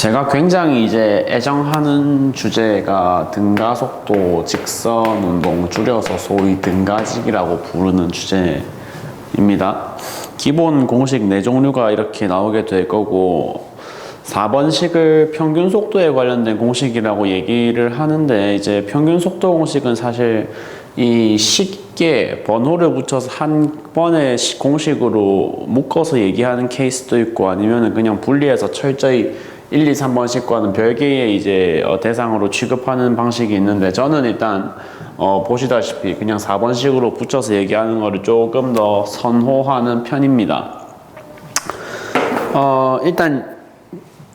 제가 굉장히 이제 애정하는 주제가 등가속도 직선 운동, 줄여서 소위 등가직이라고 부르는 주제입니다. 기본 공식 4종류가 이렇게 나오게 될 거고 4번식을 평균 속도에 관련된 공식이라고 얘기를 하는데, 이제 평균 속도 공식은 사실 이 쉽게 번호를 붙여서 한 번에 공식으로 묶어서 얘기하는 케이스도 있고, 아니면은 그냥 분리해서 철저히 1, 2, 3번씩과는 별개의 이제 대상으로 취급하는 방식이 있는데, 저는 일단 보시다시피 그냥 4번식으로 붙여서 얘기하는 거를 조금 더 선호하는 편입니다. 일단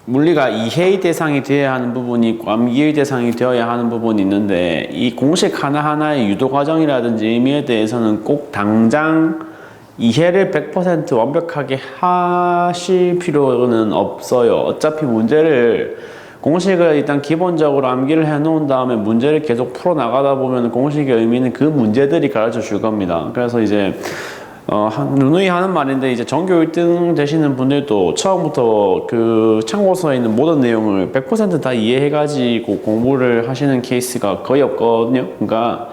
물리가 이해의 대상이 되어야 하는 부분이 있고 암기의 대상이 되어야 하는 부분이 있는데, 이 공식 하나하나의 유도 과정이라든지 의미에 대해서는 꼭 당장 이해를 100% 완벽하게 하실 필요는 없어요. 어차피 문제를 공식을 일단 기본적으로 암기를 해 놓은 다음에 문제를 계속 풀어 나가다 보면 공식의 의미는 그 문제들이 가르쳐 줄 겁니다. 그래서 이제 누누이 하는 말인데, 이제 전교 1등 되시는 분들도 처음부터 그 참고서에 있는 모든 내용을 100% 다 이해해가지고 공부를 하시는 케이스가 거의 없거든요. 그러니까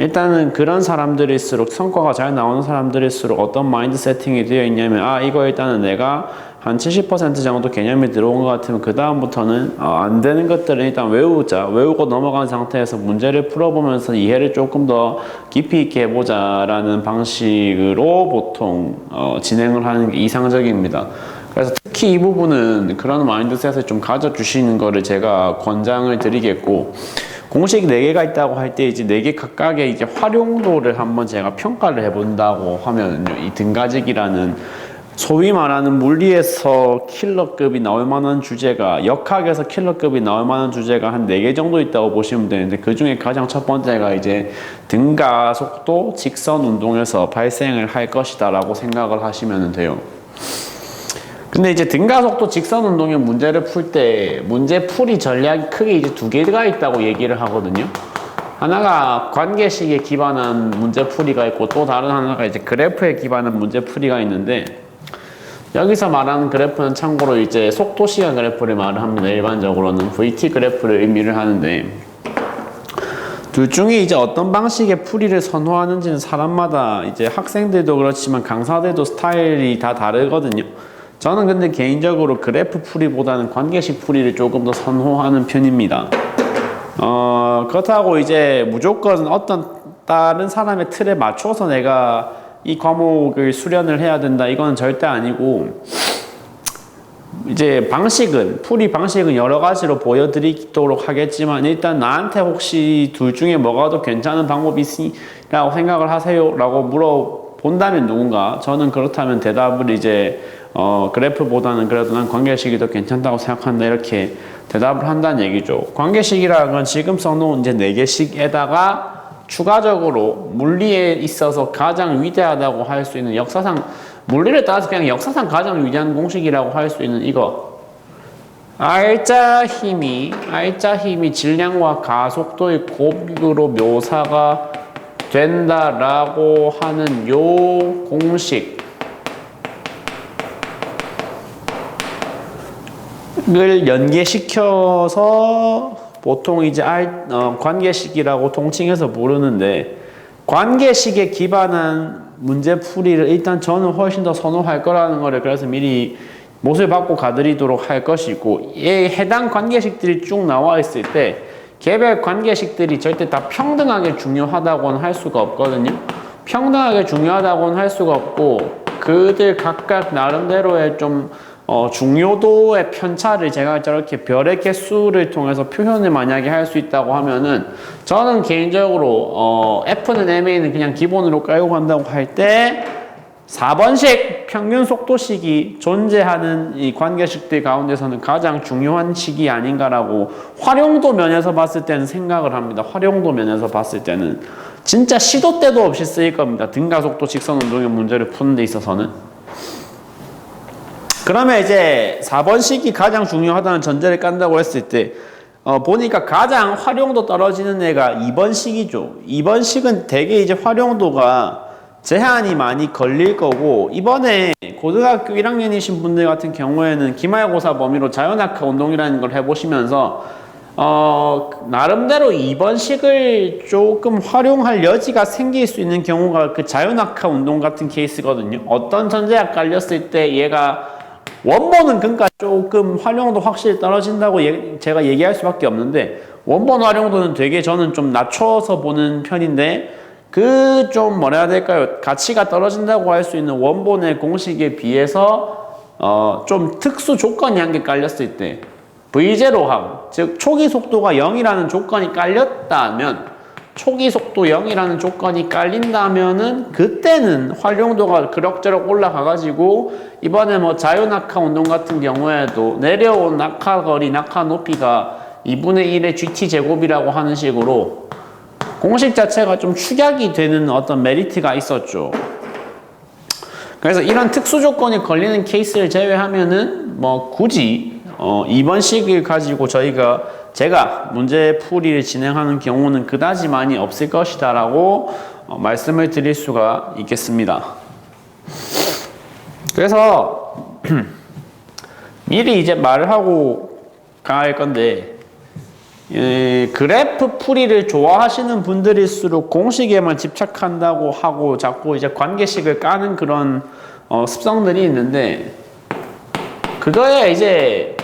일단은 그런 사람들일수록, 성과가 잘 나오는 사람들일수록 어떤 마인드 세팅이 되어 있냐면, 이거 일단은 내가 한 70% 정도 개념이 들어온 것 같으면 그 다음부터는 안 되는 것들은 일단 외우고 넘어간 상태에서 문제를 풀어보면서 이해를 조금 더 깊이 있게 해보자 라는 방식으로 보통 진행을 하는 게 이상적입니다. 그래서 특히 이 부분은 그런 마인드셋을 좀 가져주시는 거를 제가 권장을 드리겠고, 공식 4개가 있다고 할 때 이제 4개 각각의 이제 활용도를 한번 제가 평가를 해본다고 하면요, 이 등가직이라는 소위 말하는 물리에서 킬러급이 나올 만한 주제가, 역학에서 킬러급이 나올 만한 주제가 한 4개 정도 있다고 보시면 되는데, 그 중에 가장 첫 번째가 이제 등가속도 직선 운동에서 발생을 할 것이다 라고 생각을 하시면 돼요. 근데 이제 등가속도 직선 운동의 문제를 풀 때 문제 풀이 전략이 크게 이제 2개가 있다고 얘기를 하거든요. 하나가 관계식에 기반한 문제 풀이가 있고, 또 다른 하나가 이제 그래프에 기반한 문제 풀이가 있는데, 여기서 말하는 그래프는 참고로 이제 속도 시간 그래프를 말을 합니다. 일반적으로는 VT 그래프를 의미를 하는데, 둘 중에 이제 어떤 방식의 풀이를 선호하는지는 사람마다, 이제 학생들도 그렇지만 강사들도 스타일이 다 다르거든요. 저는 근데 개인적으로 그래프 풀이보다는 관계식 풀이를 조금 더 선호하는 편입니다. 그렇다고 이제 무조건 어떤 다른 사람의 틀에 맞춰서 내가 이 과목을 수련을 해야 된다, 이건 절대 아니고, 이제 풀이 방식은 여러 가지로 보여드리도록 하겠지만, 일단 나한테 혹시 둘 중에 뭐가 더 괜찮은 방법이 있으라고 생각을 하세요? 라고 물어본다면 누군가, 저는 그렇다면 대답을 이제 그래프보다는 그래도 난 관계식이 더 괜찮다고 생각한다, 이렇게 대답을 한다는 얘기죠. 관계식이라는 건 지금 써놓은 이제 4개씩에다가 추가적으로 물리에 있어서 가장 위대하다고 할 수 있는, 역사상 물리를 따라서 그냥 역사상 가장 위대한 공식이라고 할 수 있는 이거, R자 힘이 질량과 가속도의 곱으로 묘사가 된다라고 하는 요 공식 을 연계시켜서 보통 이제 관계식이라고 통칭해서 부르는데, 관계식에 기반한 문제풀이를 일단 저는 훨씬 더 선호할 거라는 거를 그래서 미리 못을 받고 가드리도록 할 것이고, 이 해당 관계식들이 쭉 나와 있을 때 개별 관계식들이 절대 다 평등하게 중요하다고는 할 수가 없거든요. 평등하게 중요하다고는 할 수가 없고, 그들 각각 나름대로의 좀 중요도의 편차를 제가 저렇게 별의 개수를 통해서 표현을 만약에 할 수 있다고 하면은, 저는 개인적으로 F는 MA는 그냥 기본으로 깔고 간다고 할 때 4번식 평균 속도식이 존재하는 이 관계식들 가운데서는 가장 중요한 식이 아닌가라고 활용도 면에서 봤을 때는 생각을 합니다. 활용도 면에서 봤을 때는 진짜 시도 때도 없이 쓰일 겁니다. 등가속도 직선 운동의 문제를 푸는 데 있어서는. 그러면 이제 4번식이 가장 중요하다는 전제를 깐다고 했을 때 보니까 가장 활용도 떨어지는 애가 2번식이죠. 2번식은 되게 이제 활용도가 제한이 많이 걸릴 거고, 이번에 고등학교 1학년이신 분들 같은 경우에는 기말고사 범위로 자연학과 운동이라는 걸 해보시면서 나름대로 이번 식을 조금 활용할 여지가 생길 수 있는 경우가 그 자연학과 운동 같은 케이스거든요. 어떤 전제약 깔렸을 때 얘가 원본은 그러니까 조금 활용도 확실히 떨어진다고 제가 얘기할 수밖에 없는데, 원본 활용도는 되게 저는 좀 낮춰서 보는 편인데, 그 좀 뭐라 해야 될까요? 가치가 떨어진다고 할 수 있는 원본의 공식에 비해서 좀 특수 조건이 한 개 깔렸을 때 V0함, 즉 초기 속도가 0이라는 조건이 깔렸다면, 초기 속도 0이라는 조건이 깔린다면은 그때는 활용도가 그럭저럭 올라가가지고 이번에 뭐 자유낙하 운동 같은 경우에도 내려온 낙하거리, 낙하 높이가 2분의 1의 GT 제곱이라고 하는 식으로 공식 자체가 좀 축약이 되는 어떤 메리트가 있었죠. 그래서 이런 특수 조건이 걸리는 케이스를 제외하면은 뭐 굳이 이번 식을 가지고 제가 문제 풀이를 진행하는 경우는 그다지 많이 없을 것이다 라고 말씀을 드릴 수가 있겠습니다. 그래서 미리 이제 말을 하고 갈 건데, 그래프 풀이를 좋아하시는 분들일수록 공식에만 집착한다고 하고 자꾸 이제 관계식을 까는 그런 습성들이 있는데, 그거에 이제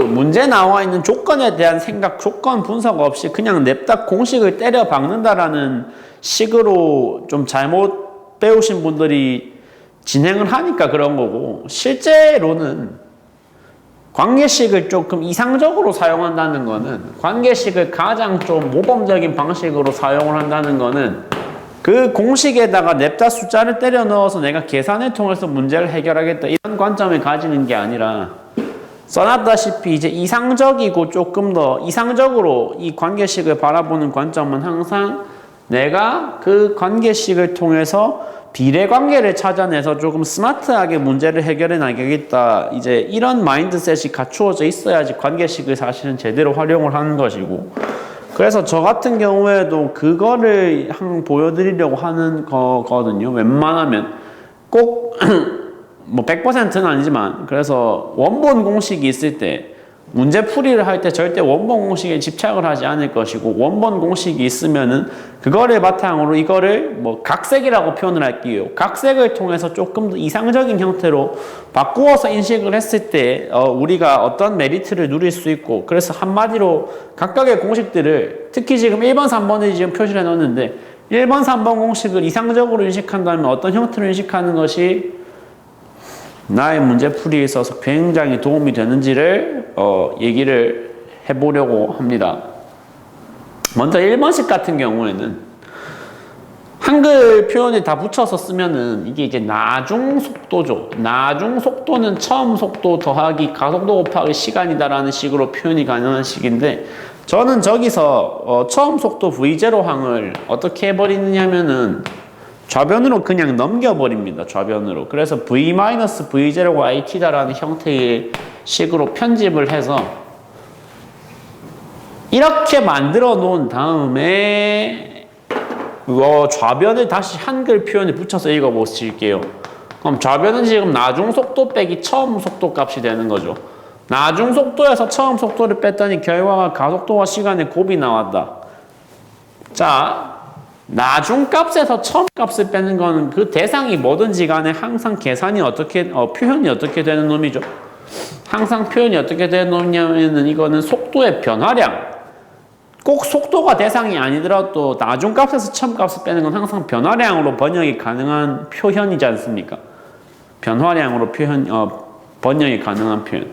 문제 나와 있는 조건에 대한 생각, 조건 분석 없이 그냥 냅다 공식을 때려 박는다라는 식으로 좀 잘못 배우신 분들이 진행을 하니까 그런 거고, 실제로는 관계식을 조금 이상적으로 사용한다는 거는, 관계식을 가장 좀 모범적인 방식으로 사용을 한다는 거는 그 공식에다가 냅다 숫자를 때려 넣어서 내가 계산을 통해서 문제를 해결하겠다 이런 관점을 가지는 게 아니라, 써놨다시피 이제 이상적이고 조금 더 이상적으로 이 관계식을 바라보는 관점은 항상 내가 그 관계식을 통해서 비례관계를 찾아내서 조금 스마트하게 문제를 해결해 나가겠다, 이제 이런 마인드셋이 갖추어져 있어야지 관계식을 사실은 제대로 활용을 하는 것이고, 그래서 저 같은 경우에도 그거를 보여드리려고 하는 거거든요. 웬만하면 꼭 뭐 100%는 아니지만, 그래서 원본 공식이 있을 때 문제 풀이를 할 때 절대 원본 공식에 집착을 하지 않을 것이고, 원본 공식이 있으면은 그거를 바탕으로 이거를 뭐 각색이라고 표현을 할게요. 각색을 통해서 조금 더 이상적인 형태로 바꾸어서 인식을 했을 때 우리가 어떤 메리트를 누릴 수 있고, 그래서 한마디로 각각의 공식들을, 특히 지금 1번, 3번을 지금 표시를 해놓았는데 1번, 3번 공식을 이상적으로 인식한다면 어떤 형태로 인식하는 것이 나의 문제 풀이에 있어서 굉장히 도움이 되는지를 얘기를 해보려고 합니다. 먼저 1번식 같은 경우에는 한글 표현을 다 붙여서 쓰면은 이게 이제 나중 속도죠. 나중 속도는 처음 속도 더하기 가속도 곱하기 시간이다라는 식으로 표현이 가능한 식인데, 저는 저기서 처음 속도 V0항을 어떻게 해버리느냐면은 좌변으로 그냥 넘겨버립니다. 좌변으로. 그래서 V-V0가 IT다라는 형태의 식으로 편집을 해서 이렇게 만들어 놓은 다음에 좌변을 다시 한글 표현에 붙여서 읽어 보실게요. 그럼 좌변은 지금 나중 속도 빼기 처음 속도 값이 되는 거죠. 나중 속도에서 처음 속도를 뺐더니 결과가 가속도와 시간의 곱이 나왔다. 자, 나중 값에서 처음 값을 빼는 거는 그 대상이 뭐든지 간에 항상 계산이 표현이 어떻게 되는 놈이죠. 항상 표현이 어떻게 되는 놈이냐면은 이거는 속도의 변화량. 꼭 속도가 대상이 아니더라도 나중 값에서 처음 값을 빼는 건 항상 변화량으로 번역이 가능한 표현이지 않습니까? 변화량으로 번역이 가능한 표현.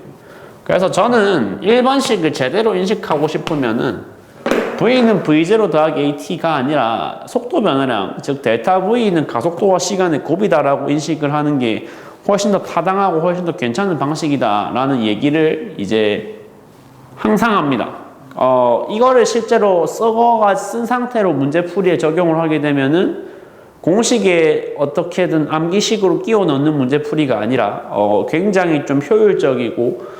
그래서 저는 1번식을 제대로 인식하고 싶으면은 V는 V0 더하기 AT가 아니라 속도 변화량, 즉 델타 V는 가속도와 시간의 곱이다라고 인식을 하는 게 훨씬 더 타당하고 훨씬 더 괜찮은 방식이다라는 얘기를 이제 항상 합니다. 이거를 실제로 쓴 상태로 문제풀이에 적용을 하게 되면은 공식에 어떻게든 암기식으로 끼워 넣는 문제풀이가 아니라 굉장히 좀 효율적이고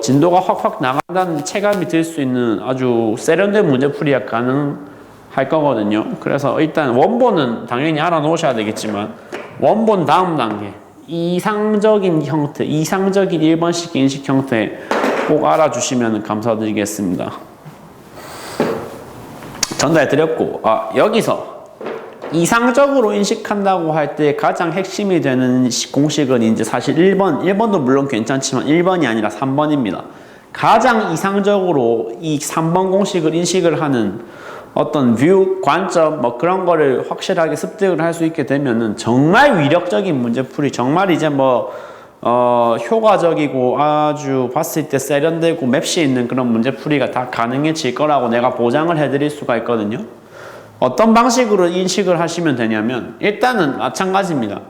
진도가 확확 나간다는 체감이 들 수 있는 아주 세련된 문제풀이가 가능한 할 거거든요. 그래서 일단 원본은 당연히 알아놓으셔야 되겠지만 원본 다음 단계 이상적인 형태, 이상적인 1번식 인식 형태 꼭 알아주시면 감사드리겠습니다. 전달해드렸고 여기서 이상적으로 인식한다고 할 때 가장 핵심이 되는 공식은 이제 사실 1번도 물론 괜찮지만 1번이 아니라 3번입니다. 가장 이상적으로 이 3번 공식을 인식을 하는 어떤 뷰, 관점 뭐 그런 거를 확실하게 습득을 할 수 있게 되면은 정말 위력적인 문제풀이, 정말 이제 뭐 효과적이고 아주 봤을 때 세련되고 맵시 있는 그런 문제풀이가 다 가능해질 거라고 내가 보장을 해드릴 수가 있거든요. 어떤 방식으로 인식을 하시면 되냐면 일단은 마찬가지입니다.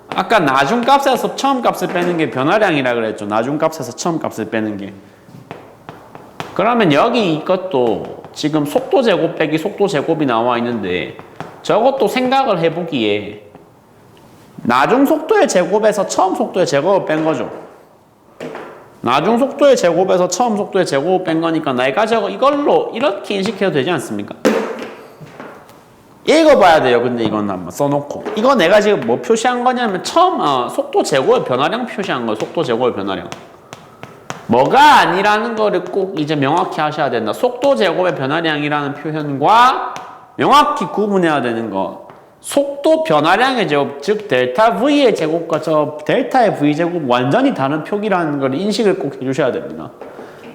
아까 나중값에서 처음값을 빼는 게 변화량이라 그랬죠. 나중값에서 처음값을 빼는 게. 그러면 여기 이것도 지금 속도 제곱 빼기 속도 제곱이 나와 있는데 저것도 생각을 해보기에 나중 속도의 제곱에서 처음 속도의 제곱을 뺀 거죠. 나중 속도의 제곱에서 처음 속도의 제곱을 뺀 거니까 내가 이걸로 이렇게 인식해도 되지 않습니까? 읽어봐야 돼요. 근데 이건 한번 써놓고 이거 내가 지금 뭐 표시한 거냐면 처음 속도 제곱의 변화량 표시한 거예요. 속도 제곱의 변화량. 뭐가 아니라는 거를 꼭 이제 명확히 하셔야 된다. 속도 제곱의 변화량이라는 표현과 명확히 구분해야 되는 거. 속도 변화량의 제곱, 즉 델타 V의 제곱과 저 델타의 V 제곱 완전히 다른 표기라는 걸 인식을 꼭 해주셔야 됩니다.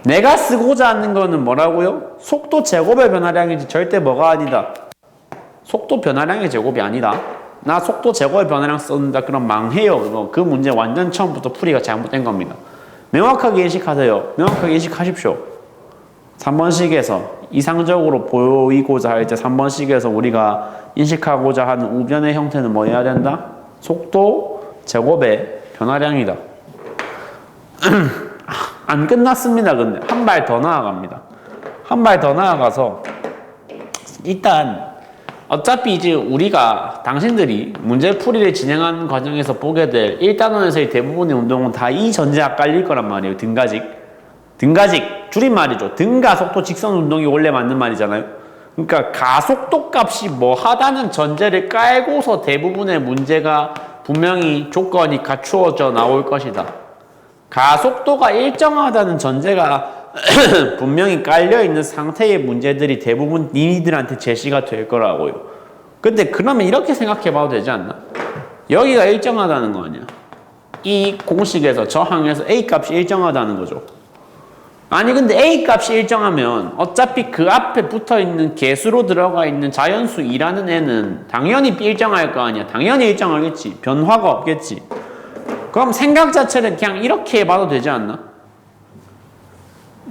내가 쓰고자 하는 거는 뭐라고요? 속도 제곱의 변화량이지 절대 뭐가 아니다. 속도 변화량의 제곱이 아니다. 나 속도 제곱의 변화량 썼는다. 그럼 망해요. 그 문제 완전 처음부터 풀이가 잘못된 겁니다. 명확하게 인식하세요. 명확하게 인식하십시오. 3번식에서 이상적으로 보이고자 할 때 3번식에서 우리가 인식하고자 하는 우변의 형태는 뭐 해야 된다? 속도 제곱의 변화량이다. 안 끝났습니다. 근데 한 발 더 나아갑니다. 한 발 더 나아가서 일단 어차피 이제 우리가 당신들이 문제풀이를 진행하는 과정에서 보게 될 1단원에서의 대부분의 운동은 다 이 전제가 깔릴 거란 말이에요. 등가직. 줄임말이죠. 등가 속도 직선 운동이 원래 맞는 말이잖아요. 그러니까 가속도 값이 뭐 하다는 전제를 깔고서 대부분의 문제가 분명히 조건이 갖추어져 나올 것이다. 가속도가 일정하다는 전제가 분명히 깔려있는 상태의 문제들이 대부분 니들한테 제시가 될 거라고요. 근데 그러면 이렇게 생각해 봐도 되지 않나? 여기가 일정하다는 거 아니야? 이 공식에서 저 항에서 A 값이 일정하다는 거죠. 아니 근데 A 값이 일정하면 어차피 그 앞에 붙어있는 개수로 들어가 있는 자연수 2라는 애는 당연히 일정할 거 아니야. 당연히 일정하겠지. 변화가 없겠지. 그럼 생각 자체를 그냥 이렇게 해봐도 되지 않나?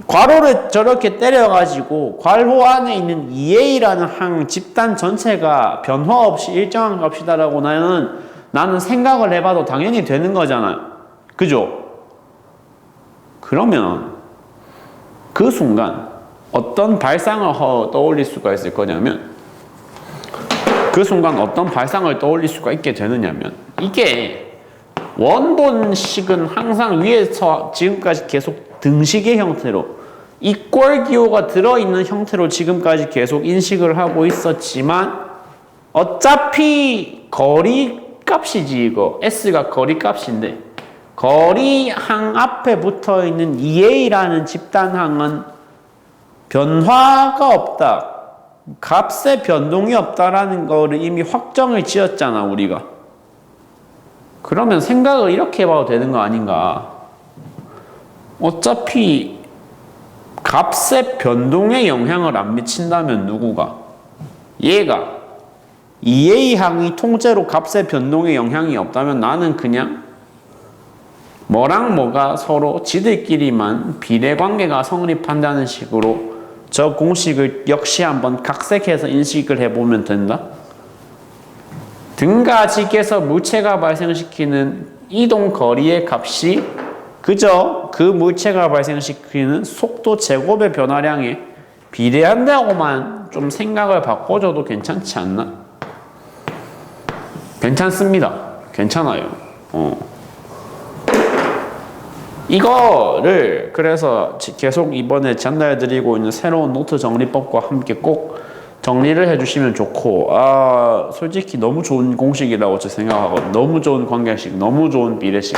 괄호를 저렇게 때려가지고 괄호 안에 있는 2a라는 항 집단 전체가 변화 없이 일정한 값이다라고 나는 생각을 해봐도 당연히 되는 거잖아요. 그죠? 그러면 그 순간 어떤 발상을 떠올릴 수가 있을 거냐면 그 순간 어떤 발상을 떠올릴 수가 있게 되느냐면 이게 원본식은 항상 위에서 지금까지 계속 등식의 형태로 이꼴 기호가 들어있는 형태로 지금까지 계속 인식을 하고 있었지만 어차피 거리 값이지 이거 S가 거리 값인데 거리 항 앞에 붙어있는 2A라는 집단항은 변화가 없다. 값의 변동이 없다라는 거를 이미 확정을 지었잖아 우리가. 그러면 생각을 이렇게 해봐도 되는 거 아닌가. 어차피 값의 변동에 영향을 안 미친다면 누구가? 얘가 2A항이 통째로 값의 변동에 영향이 없다면 나는 그냥 뭐랑 뭐가 서로 지들끼리만 비례관계가 성립한다는 식으로 저 공식을 역시 한번 각색해서 인식을 해보면 된다. 등가직에서 물체가 발생시키는 이동 거리의 값이 그저 그 물체가 발생시키는 속도 제곱의 변화량에 비례한다고만 좀 생각을 바꿔줘도 괜찮지 않나? 괜찮습니다. 괜찮아요. 이거를 그래서 계속 이번에 전달해드리고 있는 새로운 노트 정리법과 함께 꼭 정리를 해주시면 좋고, 솔직히 너무 좋은 공식이라고 저 생각하거든요. 너무 좋은 관계식, 너무 좋은 비례식.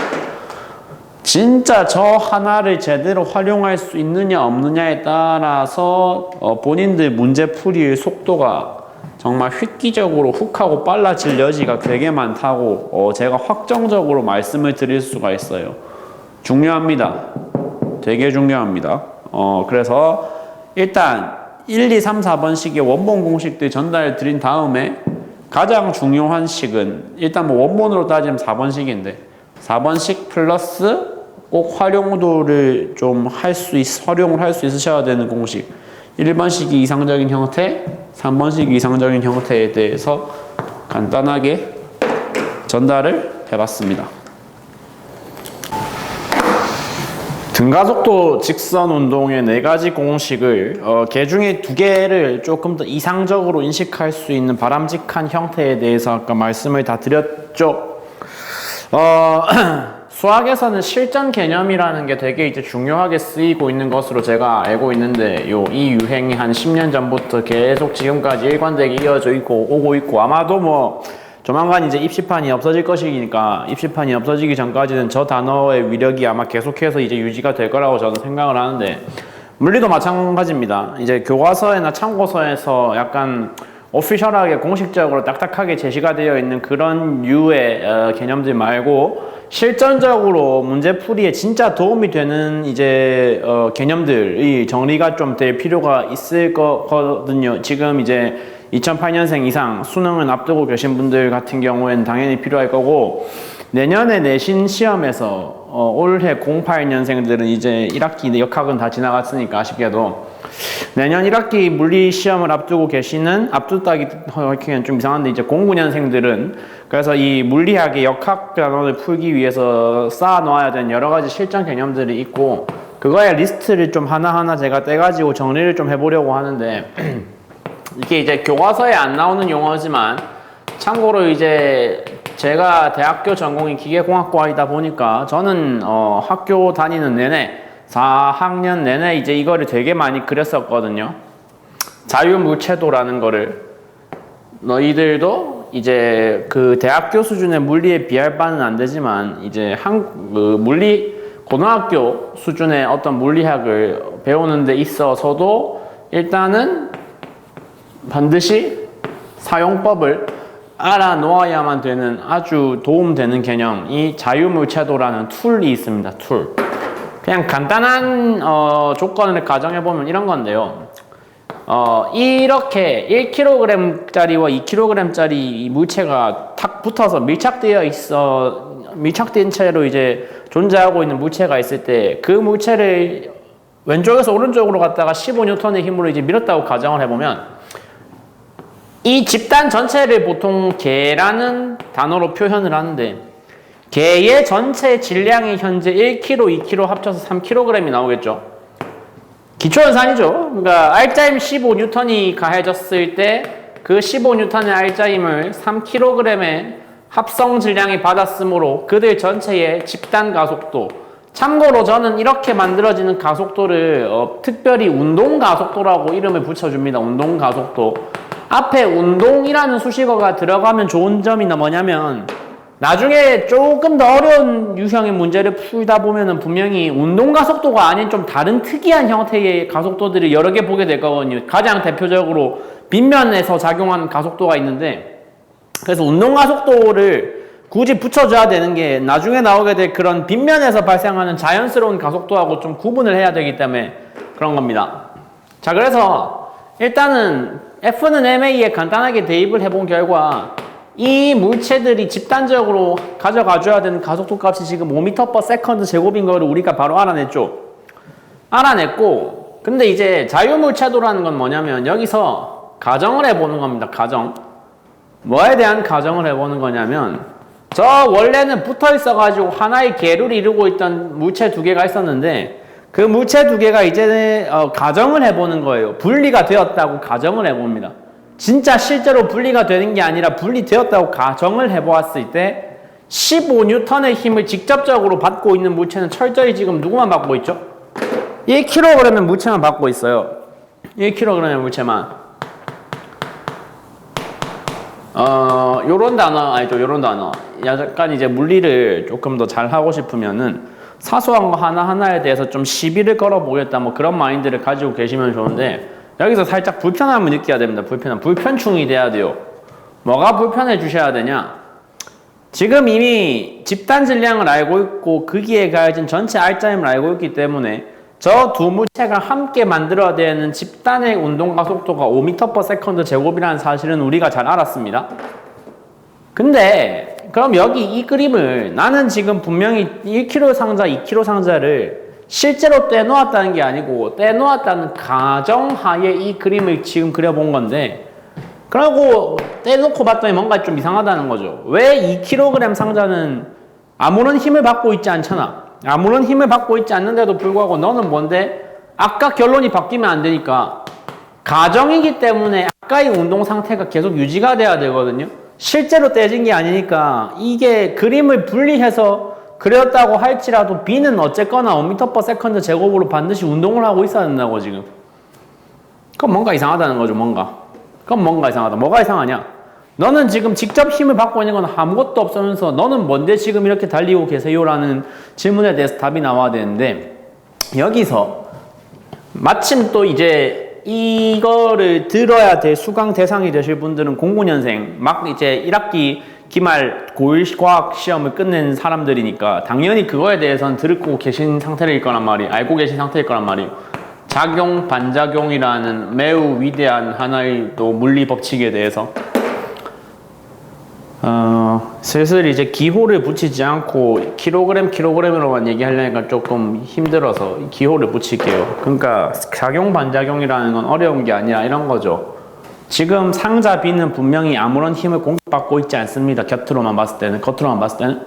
진짜 저 하나를 제대로 활용할 수 있느냐 없느냐에 따라서 본인들 문제풀이의 속도가 정말 획기적으로 훅하고 빨라질 여지가 되게 많다고 제가 확정적으로 말씀을 드릴 수가 있어요. 중요합니다. 되게 중요합니다. 그래서 일단 1, 2, 3, 4번식의 원본 공식들 전달 드린 다음에 가장 중요한 식은 일단 뭐 원본으로 따지면 4번식인데 4번식 플러스 꼭 활용도를 좀 활용을 할 수 있으셔야 되는 공식 1번식이 이상적인 형태, 3번식이 이상적인 형태에 대해서 간단하게 전달을 해봤습니다. 등가속도 직선 운동의 4가지 공식을 개 중에 2개를 조금 더 이상적으로 인식할 수 있는 바람직한 형태에 대해서 아까 말씀을 다 드렸죠. 수학에서는 실전 개념이라는 게 되게 이제 중요하게 쓰이고 있는 것으로 제가 알고 있는데 이 유행이 한 10년 전부터 계속 지금까지 일관되게 이어져 있고 오고 있고 아마도 뭐 조만간 이제 입시판이 없어질 것이니까 입시판이 없어지기 전까지는 저 단어의 위력이 아마 계속해서 이제 유지가 될 거라고 저는 생각을 하는데 물리도 마찬가지입니다. 이제 교과서나 참고서에서 약간 오피셜하게 공식적으로 딱딱하게 제시가 되어 있는 그런 류의 개념들 말고 실전적으로 문제풀이에 진짜 도움이 되는 이제 개념들이 정리가 좀 될 필요가 있을 거거든요. 지금 이제 2008년생 이상 수능을 앞두고 계신 분들 같은 경우에는 당연히 필요할 거고 내년에 내신 시험에서 올해 08년생들은 이제 1학기 역학은 다 지나갔으니까 아쉽게도 내년 1학기 물리 시험을 앞두고 계시는 앞두다기 하기엔 좀 이상한데 이제 09년생들은 그래서 이 물리학의 역학 단원을 풀기 위해서 쌓아 놓아야 되는 여러 가지 실전 개념들이 있고 그거의 리스트를 좀 하나하나 제가 떼가지고 정리를 좀 해보려고 하는데 이게 이제 교과서에 안 나오는 용어지만 참고로 이제 제가 대학교 전공이 기계공학과이다 보니까 저는 학교 다니는 내내 4학년 내내 이제 이거를 되게 많이 그렸었거든요. 자유물체도라는 거를 너희들도 이제 그 대학교 수준의 물리에 비할 바는 안 되지만 이제 물리 고등학교 수준의 어떤 물리학을 배우는 데 있어서도 일단은 반드시 사용법을 알아놓아야만 되는 아주 도움되는 개념이 자유물체도라는 툴이 있습니다. 툴. 그냥 간단한 조건을 가정해보면 이런 건데요. 이렇게 1kg짜리와 2kg짜리 물체가 탁 붙어서 밀착된 채로 이제 존재하고 있는 물체가 있을 때 그 물체를 왼쪽에서 오른쪽으로 갔다가 15N의 힘으로 이제 밀었다고 가정을 해보면 이 집단 전체를 보통 개라는 단어로 표현을 하는데 개의 전체 질량이 현재 1kg, 2kg 합쳐서 3kg이 나오겠죠. 기초연산이죠. 그러니까 알짜임 15N이 가해졌을 때 그 15N의 알짜임을 3kg의 합성 질량이 받았으므로 그들 전체의 집단 가속도 참고로 저는 이렇게 만들어지는 가속도를 특별히 운동 가속도라고 이름을 붙여줍니다. 운동 가속도. 앞에 운동이라는 수식어가 들어가면 좋은 점이 뭐냐면 나중에 조금 더 어려운 유형의 문제를 풀다 보면은 분명히 운동 가속도가 아닌 좀 다른 특이한 형태의 가속도들을 여러 개 보게 될 거거든요. 가장 대표적으로 빗면에서 작용하는 가속도가 있는데 그래서 운동 가속도를 굳이 붙여줘야 되는 게 나중에 나오게 될 그런 빗면에서 발생하는 자연스러운 가속도하고 좀 구분을 해야 되기 때문에 그런 겁니다. 자, 그래서 일단은 F는 MA에 간단하게 대입을 해본 결과 이 물체들이 집단적으로 가져가줘야 되는 가속도 값이 지금 5m/s 제곱인 거를 우리가 바로 알아냈죠. 알아냈고 근데 이제 자유물체도라는 건 뭐냐면 여기서 가정을 해보는 겁니다. 가정. 뭐에 대한 가정을 해보는 거냐면 저 원래는 붙어 있어가지고 하나의 개를 이루고 있던 물체 2개가 있었는데 그 물체 2개가 이제 가정을 해보는 거예요. 분리가 되었다고 가정을 해봅니다. 진짜 실제로 분리가 되는 게 아니라 분리되었다고 가정을 해보았을 때 15N의 힘을 직접적으로 받고 있는 물체는 철저히 지금 누구만 받고 있죠? 1kg의 물체만 받고 있어요. 1kg의 물체만. 요런 단어, 아니죠, 요런 단어. 약간 이제 물리를 조금 더 잘 하고 싶으면은 사소한 거 하나하나에 대해서 좀 시비를 걸어보겠다, 뭐 그런 마인드를 가지고 계시면 좋은데, 여기서 살짝 불편함을 느껴야 됩니다. 불편충이 돼야 돼요. 뭐가 불편해 주셔야 되냐? 지금 이미 집단 질량을 알고 있고, 거기에 가해진 전체 R자임을 알고 있기 때문에, 저 두 물체가 함께 만들어야 되는 집단의 운동 가속도가 5m/s 제곱이라는 사실은 우리가 잘 알았습니다. 근데 그럼 여기 이 그림을 나는 지금 분명히 1kg 상자, 2kg 상자를 실제로 떼놓았다는 게 아니고 떼놓았다는 가정하에 이 그림을 지금 그려본 건데, 그러고 떼놓고 봤더니 뭔가 좀 이상하다는 거죠. 왜 2kg 상자는 아무런 힘을 받고 있지 않잖아. 아무런 힘을 받고 있지 않는데도 불구하고 너는 뭔데? 아까 결론이 바뀌면 안 되니까 가정이기 때문에 아까의 운동 상태가 계속 유지가 돼야 되거든요. 실제로 떼진 게 아니니까 이게 그림을 분리해서 그렸다고 할지라도 B는 어쨌거나 5m/s 제곱으로 반드시 운동을 하고 있어야 된다고 지금. 그럼 뭔가 이상하다는 거죠. 그럼 뭔가 이상하다. 뭐가 이상하냐? 너는 지금 직접 힘을 받고 있는 건 아무것도 없으면서 너는 뭔데 지금 이렇게 달리고 계세요? 라는 질문에 대해서 답이 나와야 되는데, 여기서 마침 또 이제 이거를 들어야 될 수강 대상이 되실 분들은 09년생 막 이제 1학기 기말 고1 과학 시험을 끝낸 사람들이니까 당연히 그거에 대해서는 듣고 계신 상태일 거란 말이에요. 알고 계신 상태일 거란 말이에요. 작용, 반작용이라는 매우 위대한 하나의 또 물리 법칙에 대해서 슬슬 이제 기호를 붙이지 않고 킬로그램으로만 얘기하려니까 조금 힘들어서 기호를 붙일게요. 그러니까 작용, 반작용이라는 건 어려운 게 아니라 이런 거죠. 지금 상자 B는 분명히 아무런 힘을 공격받고 있지 않습니다. 겉으로만 봤을 때는.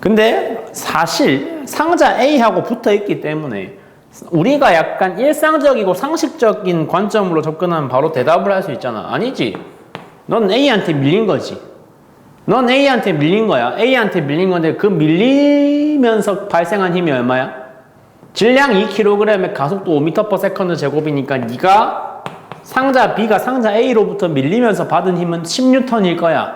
근데 사실 상자 A하고 붙어 있기 때문에 우리가 약간 일상적이고 상식적인 관점으로 접근하면 바로 대답을 할 수 있잖아. 아니지. 넌 A한테 밀린 거지. 넌 A한테 밀린 거야. A한테 밀린 건데 그 밀리면서 발생한 힘이 얼마야? 질량 2kg에 가속도 5m/s 제곱이니까 네가 상자 B가 상자 A로부터 밀리면서 받은 힘은 10N일 거야.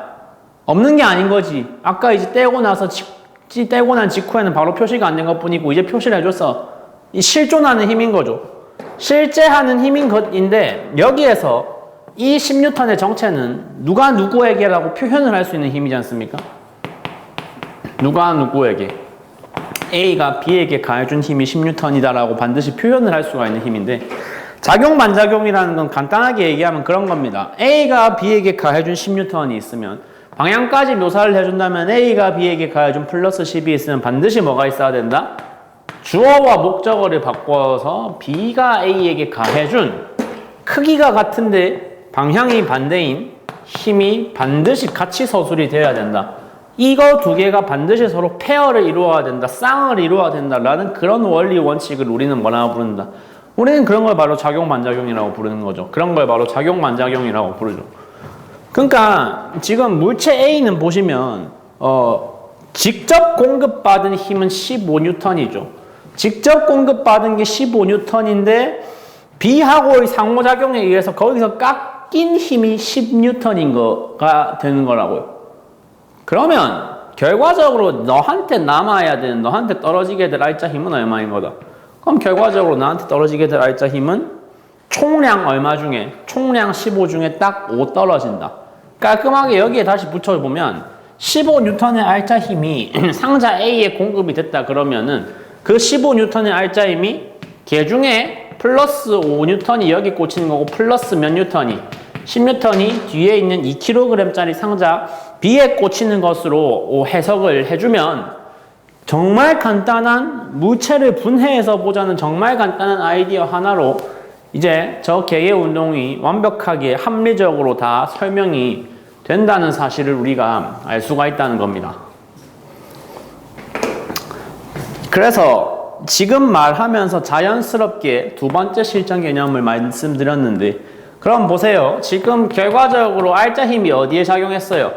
없는 게 아닌 거지. 아까 이제 떼고 난 직후에는 바로 표시가 안 된 것뿐이고 이제 표시를 해줬어. 이 실존하는 힘인 거죠. 실제 하는 힘인 것인데 여기에서 이 10N의 정체는 누가 누구에게라고 표현을 할 수 있는 힘이지 않습니까? 누가 누구에게? A가 B에게 가해준 힘이 10N이다라고 반드시 표현을 할 수가 있는 힘인데, 작용, 반작용이라는 건 간단하게 얘기하면 그런 겁니다. A가 B에게 가해준 10N이 있으면 방향까지 묘사를 해준다면 A가 B에게 가해준 플러스 10이 있으면 반드시 뭐가 있어야 된다? 주어와 목적어를 바꿔서 B가 A에게 가해준 크기가 같은데 방향이 반대인 힘이 반드시 같이 서술이 되어야 된다. 이거 두 개가 반드시 서로 페어를 이루어야 된다. 쌍을 이루어야 된다라는 그런 원리 원칙을 우리는 뭐라고 부른다. 우리는 그런 걸 바로 작용, 반작용이라고 부르는 거죠. 그런 걸 바로 작용, 반작용이라고 부르죠. 그러니까 지금 물체 A는 보시면 직접 공급받은 힘은 15N이죠. 직접 공급받은 게 15N인데 B하고의 상호작용에 의해서 거기서 깎인 힘이 10N인 거가 되는 거라고요. 그러면 결과적으로 너한테 남아야 되는, 너한테 떨어지게 될 R자 힘은 얼마인 거다. 그럼 결과적으로 나한테 떨어지게 될 R자 힘은 총량 얼마 중에, 총량 15 중에 딱 5 떨어진다. 깔끔하게 여기에 다시 붙여보면 15N의 R자 힘이 상자 A에 공급이 됐다 그러면은 그 15N의 R자 힘이 걔 중에 플러스 5N이 여기 꽂히는 거고 플러스 몇 N이 10N이 뒤에 있는 2kg짜리 상자 B에 꽂히는 것으로 해석을 해주면 정말 간단한 물체를 분해해서 보자는 정말 간단한 아이디어 하나로 이제 저 개의 운동이 완벽하게 합리적으로 다 설명이 된다는 사실을 우리가 알 수가 있다는 겁니다. 그래서 지금 말하면서 자연스럽게 두 번째 실전 개념을 말씀드렸는데, 그럼 보세요. 지금 결과적으로 R자 힘이 어디에 작용했어요?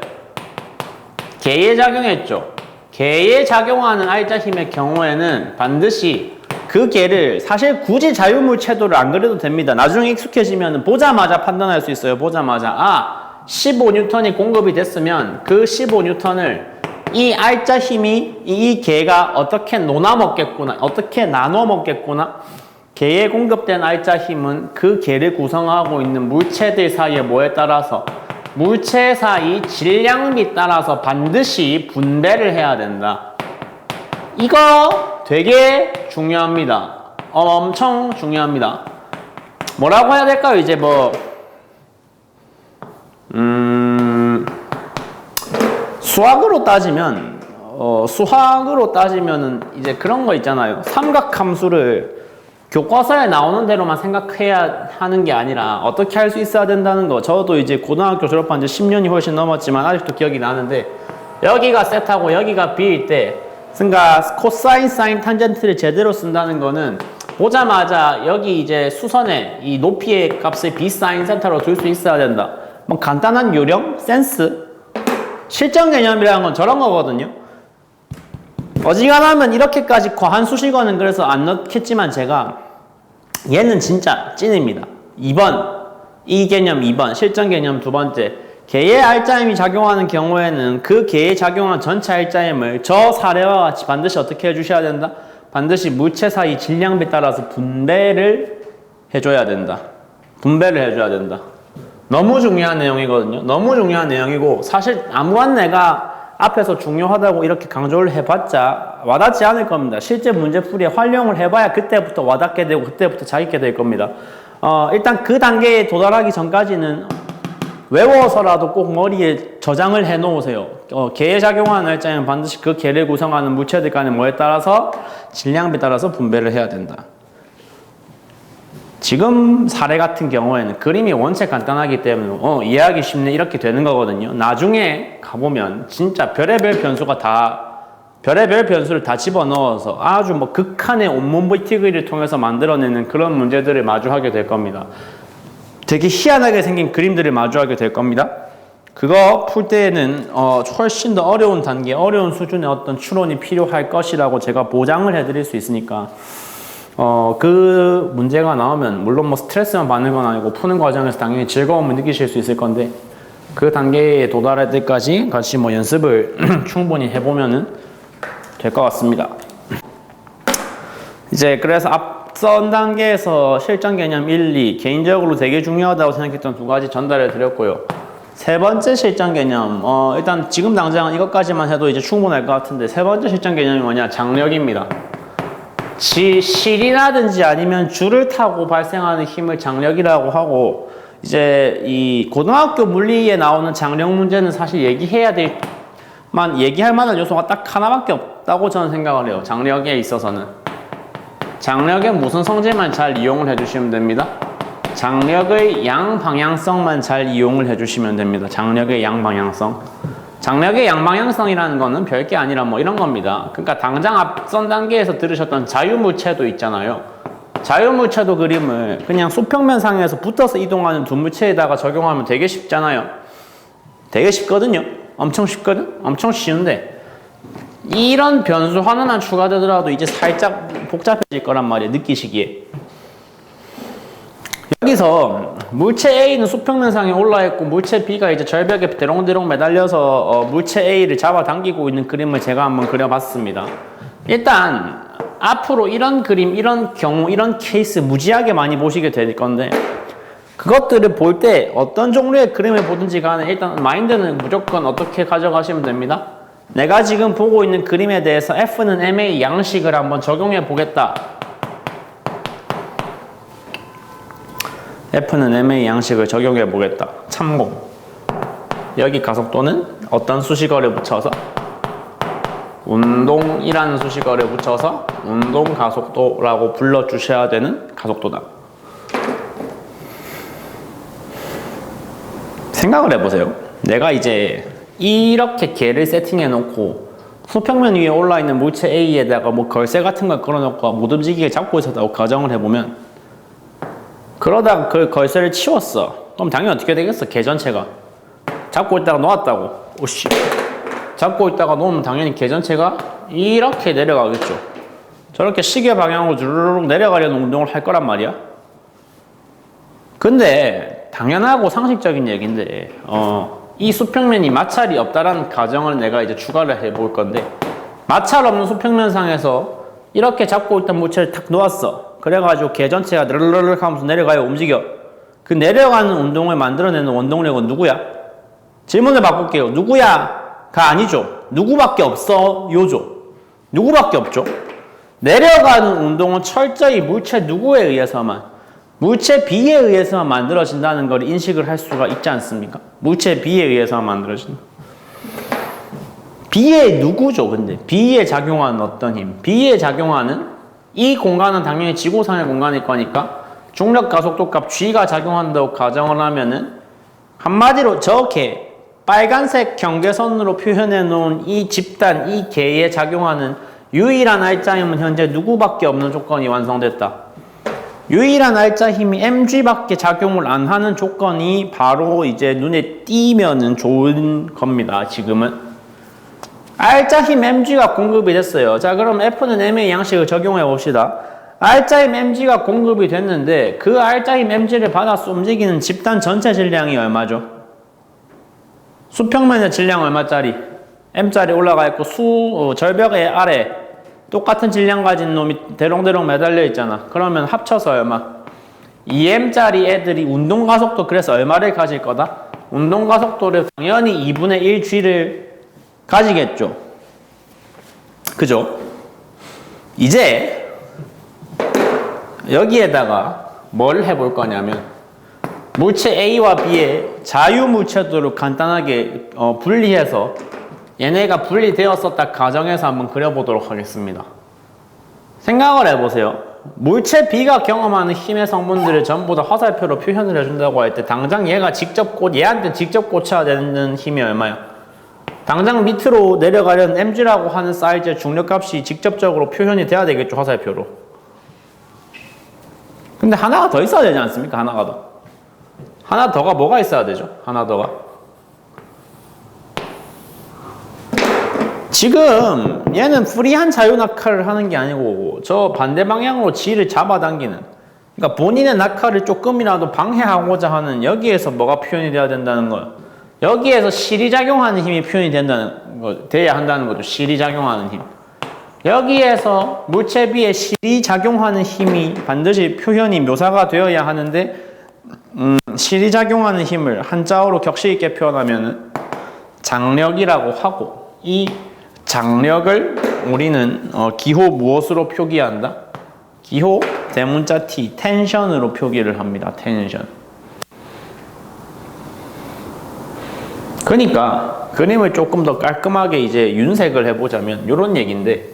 개에 작용했죠. 개에 작용하는 R자 힘의 경우에는 반드시 그 개를 사실 굳이 자유물 채도를 안 그려도 됩니다. 나중에 익숙해지면 보자마자 판단할 수 있어요. 보자마자 15N이 공급이 됐으면 그 15N을 이 R자 힘이 이 개가 어떻게 나눠 먹겠구나. 개에 공급된 R자 힘은 그 개를 구성하고 있는 물체들 사이의 뭐에 따라서 물체 사이 질량비 따라서 반드시 분배를 해야 된다. 이거 되게 중요합니다. 엄청 중요합니다. 뭐라고 해야 될까요? 이제 수학으로 따지면은 이제 그런 거 있잖아요. 삼각함수를 교과서에 나오는 대로만 생각해야 하는 게 아니라 어떻게 할 수 있어야 된다는 거. 저도 이제 고등학교 졸업한 지 10년이 훨씬 넘었지만 아직도 기억이 나는데, 여기가 세타고 여기가 b일 때, 그러니까 코사인, 사인, 탄젠트를 제대로 쓴다는 거는 보자마자 여기 이제 수선에 이 높이의 값을 b 사인 세타로 둘 수 있어야 된다. 뭐 간단한 요령, 센스, 실전 개념이라는 건 저런 거거든요. 어지간하면 이렇게까지 과한 수식어는 그래서 안 넣겠지만 제가 얘는 진짜 찐입니다. 2번, 이 개념 2번, 실전 개념 두 번째. 개의 R자임이 작용하는 경우에는 그 개에 작용한 전체 R자임을 저 사례와 같이 반드시 어떻게 해주셔야 된다? 반드시 물체 사이 질량비에 따라서 분배를 해줘야 된다. 분배를 해줘야 된다. 너무 중요한 내용이거든요. 너무 중요한 내용이고, 사실 아무한 내가 앞에서 중요하다고 이렇게 강조를 해봤자 와닿지 않을 겁니다. 실제 문제풀이에 활용을 해봐야 그때부터 와닿게 되고 그때부터 자기게 될 겁니다. 일단 그 단계에 도달하기 전까지는 외워서라도 꼭 머리에 저장을 해 놓으세요. 개에 작용하는 날짜는 반드시 그 개를 구성하는 물체들 간의 뭐에 따라서 질량비에 따라서 분배를 해야 된다. 지금 사례 같은 경우에는 그림이 원체 간단하기 때문에 이해하기 쉽네 이렇게 되는 거거든요. 나중에 가보면 진짜 별의별 변수를 다 집어넣어서 아주 극한의 온몸 VTG를 통해서 만들어내는 그런 문제들을 마주하게 될 겁니다. 되게 희한하게 생긴 그림들을 마주하게 될 겁니다. 그거 풀 때에는 훨씬 더 어려운 단계, 어려운 수준의 어떤 추론이 필요할 것이라고 제가 보장을 해드릴 수 있으니까 그 문제가 나오면 물론 스트레스만 받는 건 아니고 푸는 과정에서 당연히 즐거움을 느끼실 수 있을 건데, 그 단계에 도달할 때까지 같이 연습을 충분히 해보면은 될 것 같습니다. 이제 그래서 앞선 단계에서 실전 개념 1, 2 개인적으로 되게 중요하다고 생각했던 두 가지 전달해 드렸고요. 세 번째 실전 개념, 일단 지금 당장 이것까지만 해도 이제 충분할 것 같은데, 세 번째 실전 개념이 뭐냐? 장력입니다. 실이라든지 아니면 줄을 타고 발생하는 힘을 장력이라고 하고, 이제 이 고등학교 물리에 나오는 장력 문제는 사실 얘기할 만한 요소가 딱 하나밖에 없다고 저는 생각을 해요. 장력에 있어서는. 장력의 무슨 성질만 잘 이용을 해주시면 됩니다. 장력의 양방향성만 잘 이용을 해주시면 됩니다. 장력의 양방향성. 장력의 양방향성이라는 거는 별게 아니라 이런 겁니다. 그러니까 당장 앞선 단계에서 들으셨던 자유물체도 있잖아요. 자유물체도 그림을 그냥 수평면상에서 붙어서 이동하는 두 물체에다가 적용하면 되게 쉽잖아요. 되게 쉽거든요. 엄청 쉽거든? 엄청 쉬운데 이런 변수 하나만 추가되더라도 이제 살짝 복잡해질 거란 말이에요. 느끼시기에. 여기서 물체 A는 수평면상에 올라있고 물체 B가 이제 절벽에 대롱대롱 매달려서 물체 A를 잡아당기고 있는 그림을 제가 한번 그려봤습니다. 일단 앞으로 이런 그림, 이런 경우, 이런 케이스 무지하게 많이 보시게 될 건데, 그것들을 볼 때 어떤 종류의 그림을 보든지 간에 일단 마인드는 무조건 어떻게 가져가시면 됩니다. 내가 지금 보고 있는 그림에 대해서 F는 MA 양식을 한번 적용해 보겠다. F는 MA 양식을 적용해 보겠다. 참고. 여기 가속도는 어떤 수식어를 붙여서 운동이라는 수식어를 붙여서 운동 가속도라고 불러주셔야 되는 가속도다. 생각을 해보세요. 내가 이제 이렇게 개를 세팅해 놓고 수평면 위에 올라있는 물체 A에다가 걸쇠 같은 걸 걸어놓고 못 움직이게 잡고 있었다고 가정을 해보면, 그러다가 그 걸쇠를 치웠어. 그럼 당연히 어떻게 되겠어? 개 전체가 잡고 있다가 놓았다고. 오씨. 잡고 있다가 놓으면 당연히 개 전체가 이렇게 내려가겠죠. 저렇게 시계 방향으로 주르륵 내려가려는 운동을 할 거란 말이야. 근데 당연하고 상식적인 얘기인데 이 수평면이 마찰이 없다라는 가정을 내가 이제 추가를 해볼 건데 마찰 없는 수평면상에서 이렇게 잡고 있던 물체를 탁 놓았어. 그래가지고 걔 전체가 르르르 하면서 내려가요. 움직여. 그 내려가는 운동을 만들어내는 원동력은 누구야? 질문을 바꿀게요. 누구야?가 아니죠. 누구밖에 없어? 요죠. 누구밖에 없죠. 내려가는 운동은 철저히 물체 누구에 의해서만, 물체 B에 의해서만 만들어진다는 걸 인식을 할 수가 있지 않습니까? 물체 B에 의해서만 만들어진다. B에 누구죠, 근데? B에 작용하는 어떤 힘? B에 작용하는 이 공간은 당연히 지구상의 공간일 거니까 중력 가속도 값 G가 작용한다고 가정을 하면은 한마디로 저렇게 빨간색 경계선으로 표현해 놓은 이 집단, 이 개에 작용하는 유일한 알짜 힘은 현재 누구밖에 없는 조건이 완성됐다. 유일한 알짜 힘이 mg밖에 작용을 안 하는 조건이 바로 이제 눈에 띄면은 좋은 겁니다. 지금은. 알짜 힘 mg가 공급이 됐어요. 자, 그럼 F는 m의 양식을 적용해 봅시다. 알짜 힘 mg가 공급이 됐는데 그 알짜 힘 mg를 받아서 움직이는 집단 전체 질량이 얼마죠? 수평면의 질량 얼마짜리? m짜리 올라가 있고 절벽의 아래 똑같은 질량 가진 놈이 대롱대롱 매달려 있잖아. 그러면 합쳐서 얼마? 2m짜리 애들이 운동가속도 그래서 얼마를 가질 거다? 운동가속도를 당연히 2분의 1g를 가지겠죠. 그죠? 이제 여기에다가 뭘 해볼 거냐면 물체 A와 B의 자유물체도를 간단하게 분리해서 얘네가 분리되었었다 가정해서 한번 그려보도록 하겠습니다. 생각을 해보세요. 물체 B가 경험하는 힘의 성분들을 전부 다 화살표로 표현을 해준다고 할 때 당장 얘가 얘한테 직접 꽂혀야 되는 힘이 얼마야? 당장 밑으로 내려가려는 mg라고 하는 사이즈의 중력값이 직접적으로 표현이 돼야 되겠죠, 화살표로. 근데 하나가 더 있어야 되지 않습니까? 하나가 더. 하나 더가 뭐가 있어야 되죠? 하나 더가. 지금 얘는 프리한 자유 낙하를 하는 게 아니고 저 반대 방향으로 G를 잡아당기는, 그러니까 본인의 낙하를 조금이라도 방해하고자 하는, 여기에서 뭐가 표현이 돼야 된다는 거예요. 여기에서 실이 작용하는 힘이 표현이 돼야 한다는 거죠. 실이 작용하는 힘. 여기에서 물체 B에 실이 작용하는 힘이 반드시 표현이 묘사가 되어야 하는데 실이 작용하는 힘을 한자어로 격식 있게 표현하면 장력이라고 하고, 이 장력을 우리는 기호 무엇으로 표기한다? 기호 대문자 T, 텐션으로 표기를 합니다. 텐션. 그러니까 그림을 조금 더 깔끔하게 이제 윤색을 해보자면 이런 얘기인데,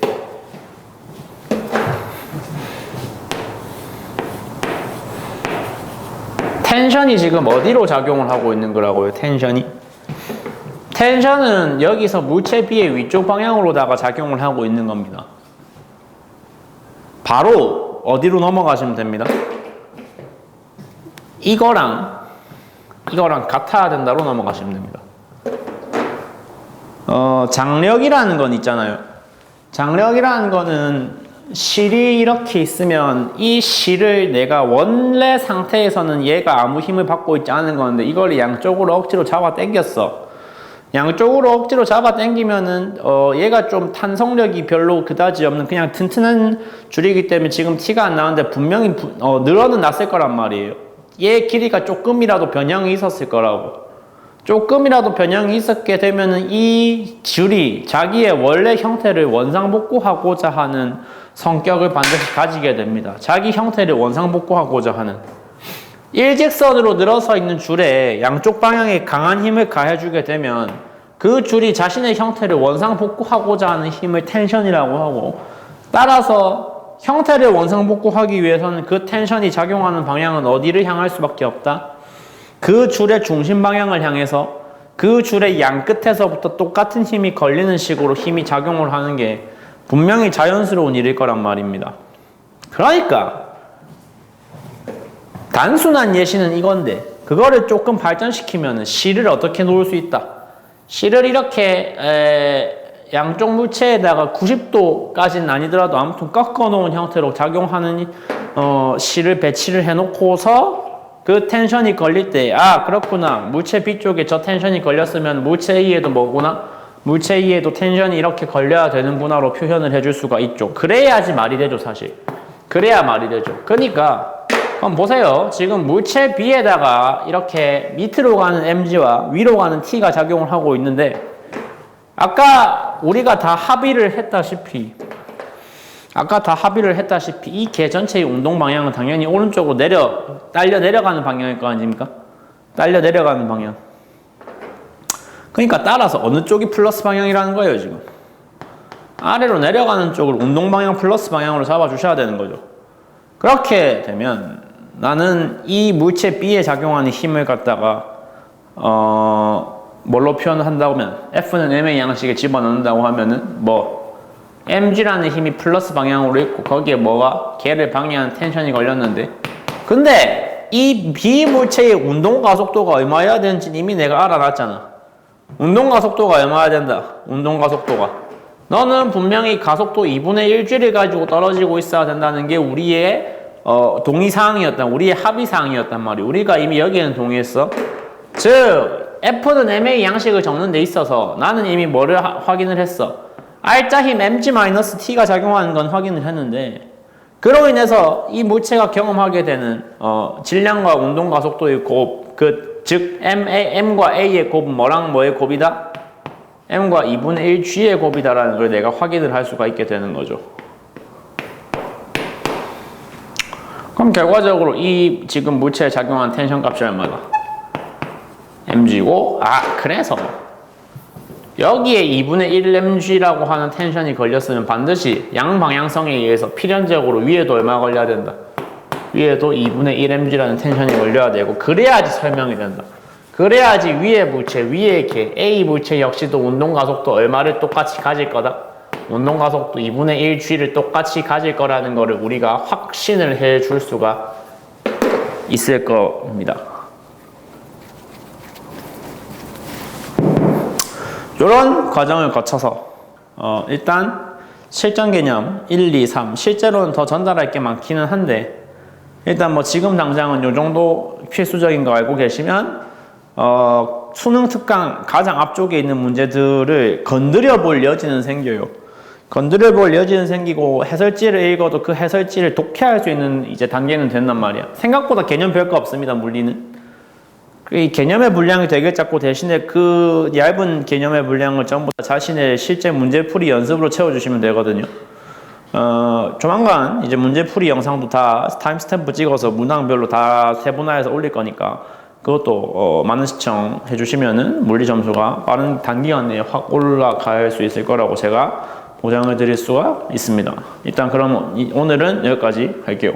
텐션이 지금 어디로 작용을 하고 있는 거라고요? 텐션은 여기서 물체 B의 위쪽 방향으로다가 작용을 하고 있는 겁니다. 바로 어디로 넘어가시면 됩니다. 이거랑 같아야 된다로 넘어가시면 됩니다. 장력이라는 건 있잖아요. 장력이라는 거는 실이 이렇게 있으면 이 실을 내가 원래 상태에서는 얘가 아무 힘을 받고 있지 않은 건데 이걸 양쪽으로 억지로 잡아 당겼어. 양쪽으로 억지로 잡아 당기면은 얘가 좀 탄성력이 별로 그다지 없는 그냥 튼튼한 줄이기 때문에 지금 티가 안 나는데 분명히 늘어는 났을 거란 말이에요. 얘 길이가 조금이라도 변형이 있었을 거라고. 조금이라도 변형이 있었게 되면은 이 줄이 자기의 원래 형태를 원상복구하고자 하는 성격을 반드시 가지게 됩니다. 자기 형태를 원상복구하고자 하는. 일직선으로 늘어서 있는 줄에 양쪽 방향에 강한 힘을 가해주게 되면 그 줄이 자신의 형태를 원상복구하고자 하는 힘을 텐션이라고 하고, 따라서 형태를 원상복구하기 위해서는 그 텐션이 작용하는 방향은 어디를 향할 수밖에 없다? 그 줄의 중심 방향을 향해서 그 줄의 양 끝에서부터 똑같은 힘이 걸리는 식으로 힘이 작용을 하는 게 분명히 자연스러운 일일 거란 말입니다. 그러니까 단순한 예시는 이건데 그거를 조금 발전시키면 실을 어떻게 놓을 수 있다. 실을 이렇게 양쪽 물체에다가 90도까지는 아니더라도 아무튼 꺾어 놓은 형태로 작용하는 실을 배치를 해놓고서 그 텐션이 걸릴 때, 아, 그렇구나. 물체 B 쪽에 저 텐션이 걸렸으면 물체 A에도 뭐구나? 물체 E에도 텐션이 이렇게 걸려야 되는구나로 표현을 해줄 수가 있죠. 그래야지 말이 되죠, 사실. 그래야 말이 되죠. 그러니까 그럼 보세요. 지금 물체 B에다가 이렇게 밑으로 가는 mg와 위로 가는 t가 작용을 하고 있는데 아까 우리가 다 합의를 했다시피 이 개 전체의 운동 방향은 당연히 오른쪽으로 딸려 내려가는 방향일 거 아닙니까? 딸려 내려가는 방향. 그러니까 따라서 어느 쪽이 플러스 방향이라는 거예요, 지금. 아래로 내려가는 쪽을 운동 방향 플러스 방향으로 잡아주셔야 되는 거죠. 그렇게 되면 나는 이 물체 B에 작용하는 힘을 갖다가 뭘로 표현한다고 하면 F는 M의 양식에 집어넣는다고 하면은 mg라는 힘이 플러스 방향으로 있고 거기에 걔를 방해하는 텐션이 걸렸는데 근데 이 B 물체의 운동 가속도가 얼마여야 되는지 이미 내가 알아놨잖아. 운동 가속도가 얼마여야 된다. 운동 가속도가 너는 분명히 가속도 2분의 1g를 가지고 떨어지고 있어야 된다는 게 우리의 우리의 합의사항이었단 말이야. 우리가 이미 여기에는 동의했어. 즉 F는 M의 양식을 적는 데 있어서 나는 이미 뭐를 확인을 했어. R자 힘 mg-t가 작용하는 건 확인을 했는데 그로 인해서 이 물체가 경험하게 되는 질량과 운동 가속도의 곱, 즉 M과 A의 곱은 뭐의 곱이다? M과 2분의 1g의 곱이다라는 걸 내가 확인을 할 수가 있게 되는 거죠. 그럼 결과적으로 이 지금 물체에 작용한 텐션 값이 얼마다? mg고 그래서 여기에 2분의 1mg라고 하는 텐션이 걸렸으면 반드시 양방향성에 의해서 필연적으로 위에도 얼마 걸려야 된다? 위에도 2분의 1mg라는 텐션이 걸려야 되고 그래야지 설명이 된다. 그래야지 위의 물체, 위의 개, A 물체 역시도 운동가속도 얼마를 똑같이 가질 거다? 운동가속도 2분의 1g를 똑같이 가질 거라는 거를 우리가 확신을 해줄 수가 있을 겁니다. 이런 과정을 거쳐서 일단 실전 개념 1, 2, 3 실제로는 더 전달할 게 많기는 한데 일단 지금 당장은 이 정도 필수적인 거 알고 계시면 수능 특강 가장 앞쪽에 있는 문제들을 건드려 볼 여지는 생겨요. 건드려 볼 여지는 생기고 해설지를 읽어도 그 해설지를 독해할 수 있는 이제 단계는 된단 말이야. 생각보다 개념 별거 없습니다, 물리는. 이 개념의 분량이 되게 작고 대신에 그 얇은 개념의 분량을 전부 다 자신의 실제 문제풀이 연습으로 채워주시면 되거든요. 조만간 이제 문제풀이 영상도 다 타임스탬프 찍어서 문항별로 다 세분화해서 올릴 거니까 그것도 많은 시청해 주시면은 물리 점수가 빠른 단기간 내에 확 올라갈 수 있을 거라고 제가 보장을 드릴 수가 있습니다. 일단 그럼 오늘은 여기까지 할게요.